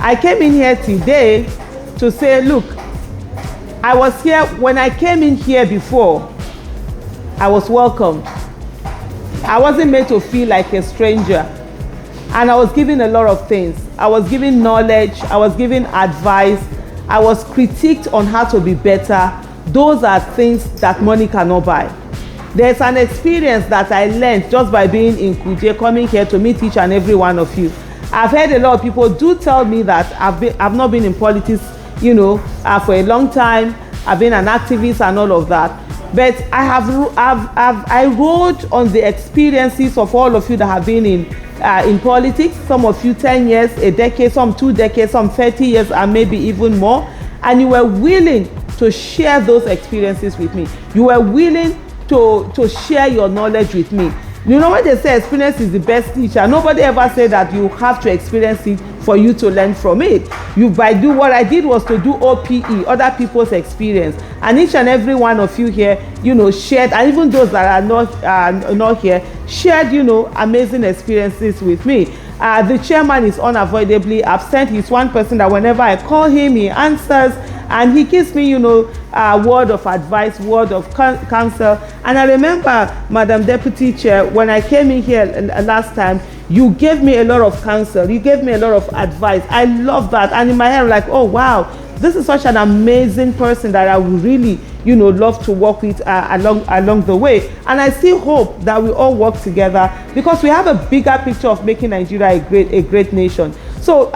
I came in here today to say, look, I was here, when I came in here before, I was welcomed. I wasn't made to feel like a stranger. And I was given a lot of things. I was given knowledge, I was given advice, I was critiqued on how to be better. Those are things that money cannot buy. There's an experience that I learned just by being in Kuje, coming here to meet each and every one of you. I've heard a lot of people do tell me that I've not been in politics, for a long time. I've been an activist and all of that. But I rode on the experiences of all of you that have been in politics. Some of you 10 years, a decade, some 2 decades, some 30 years, and maybe even more. And you were willing to share those experiences with me. You were willing to share your knowledge with me. You know when they say experience is the best teacher, nobody ever said that you have to experience it for you to learn from it. What I did was to do OPE, other people's experience. And each and every one of you here, shared, and even those that are not here, shared, amazing experiences with me. The chairman is unavoidably absent. He's one person that whenever I call him, he answers. And he gives me, a word of advice, word of counsel. And I remember, Madam Deputy Chair, when I came in here last time, you gave me a lot of counsel. You gave me a lot of advice. I love that. And in my head, I'm like, oh, wow, this is such an amazing person that I would really, love to work with along the way. And I still hope that we all work together because we have a bigger picture of making Nigeria a great nation. So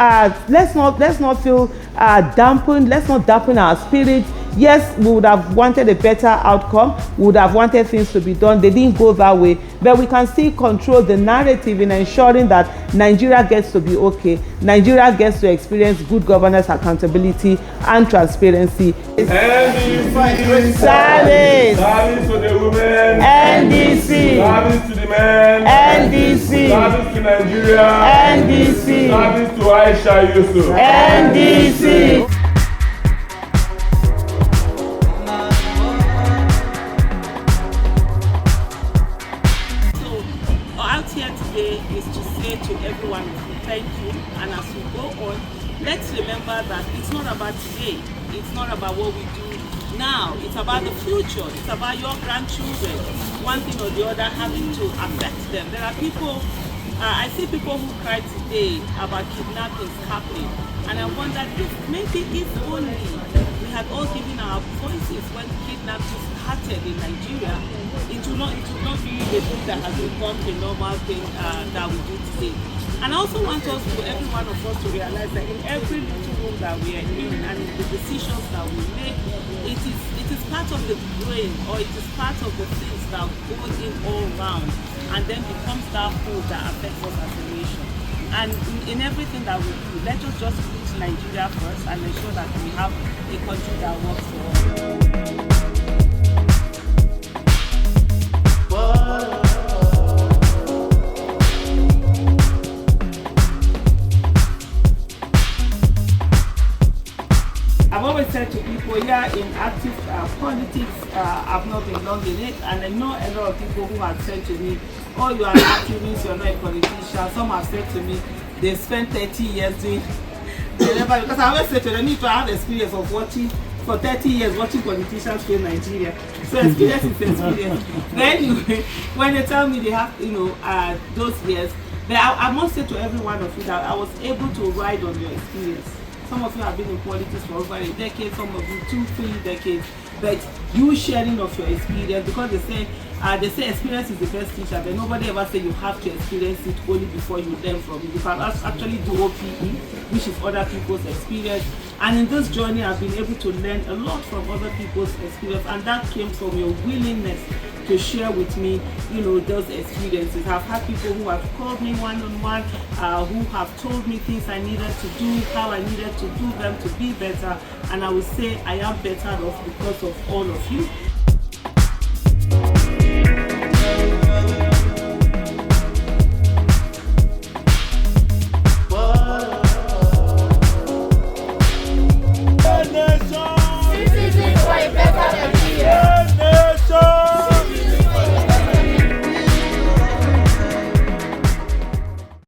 let's not feel dampened. Let's not dampen our spirit. Yes, we would have wanted a better outcome. We would have wanted things to be done. They didn't go that way. But we can still control the narrative in ensuring that Nigeria gets to be okay. Nigeria gets to experience good governance, accountability, and transparency. NDC. Service. Service to the women. NDC. Service to the men. NDC. Service to Nigeria. NDC. Service to Aisha Yusuf. NDC. To everyone, thank you. And as we go on, let's remember that it's not about today, it's not about what we do now, it's about the future, it's about your grandchildren, one thing or the other having to affect them. There are people, I see people who cry today about kidnappings happening, and I wonder if only we had all given our voices when kidnapping started in Nigeria, it will not be a thing that has become a normal thing that we do today. And I also want every one of us to realize that in every little room that we are in and in the decisions that we make, it is part of the brain, or it is part of the things that go in all round and then becomes that whole that affects us as a nation. And in everything that we do, let us just put Nigeria first and ensure that we have a country that works for all. I've always said to people, in active politics, I've not been long in it, and I know a lot of people who have said to me, oh, you are an activist, you're not a politician. Some have said to me, they spent 30 years doing, because I always say to them, if I have experience of watching, for 30 years watching politicians fail Nigeria. So experience is experience. But anyway, when they tell me they have, those years, but I must say to every one of you that I was able to ride on your experience. Some of you have been in politics for over a decade, some of you 2-3 decades, but you sharing of your experience, because they say experience is the best teacher, but nobody ever say you have to experience it only before you learn from it. You can actually do OPE, which is other people's experience. And in this journey, I've been able to learn a lot from other people's experience, and that came from your willingness to share with me, those experiences. I've had people who have called me one-on-one, who have told me things I needed to do, how I needed to do them to be better, and I would say I am better off because of all of you.